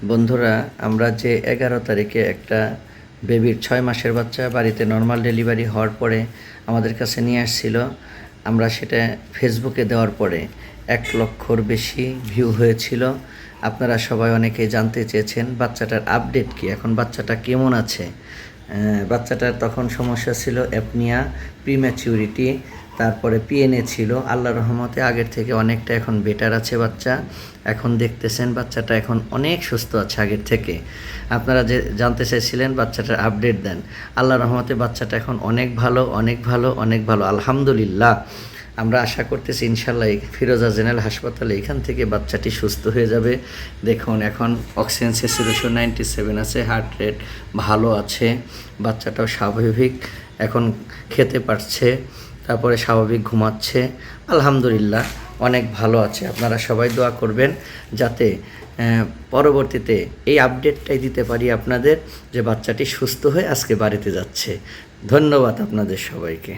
বন্ধুরা, আমরা যে 11 তারিখে একটা বেবির 6 মাসের বাচ্চা বাড়িতে নর্মাল ডেলিভারি হওয়ার পরে আমাদের কাছে নিয়ে আসছিল, আমরা সেটা ফেসবুকে দেওয়ার পরে 1 লক্ষর বেশি ভিউ হয়েছিল। আপনারা সবাই অনেকেই জানতে চেয়েছেন বাচ্চাটার আপডেট কী, এখন বাচ্চাটা কেমন আছে। বাচ্চাটার তখন সমস্যা ছিল অ্যাপনিয়া, প্রিম্যাচিউরিটি, তারপরে পিএনএ ছিল। আল্লাহর রহমতে আগের থেকে অনেকটা এখন বেটার আছে বাচ্চা। এখন দেখতেছেন বাচ্চাটা এখন অনেক সুস্থ আছে আগের থেকে। আপনারা যে জানতে চাইছিলেন বাচ্চাটার আপডেট দেন, আল্লাহর রহমতে বাচ্চাটা এখন অনেক ভালো, অনেক ভালো, অনেক ভালো, আলহামদুলিল্লাহ। আমরা আশা করতেছি ইনশাল্লাহ ফিরোজা জেনারেল হাসপাতালে এখান থেকে বাচ্চাটি সুস্থ হয়ে যাবে। দেখুন এখন অক্সিজেন স্যাচুরেশন 97 আছে, হার্ট রেট ভালো আছে, বাচ্চাটাও স্বাভাবিক, এখন খেতে পারছে, তারপরে স্বাভাবিক ঘুমাচ্ছে, আলহামদুলিল্লাহ অনেক ভালো আছে। আপনারা সবাই দোয়া করবেন যাতে পরবর্তীতে এই আপডেটটাই দিতে পারি আপনাদের যে বাচ্চাটি সুস্থ হয়ে আজকে বাড়িতে যাচ্ছে। ধন্যবাদ আপনাদের সবাইকে।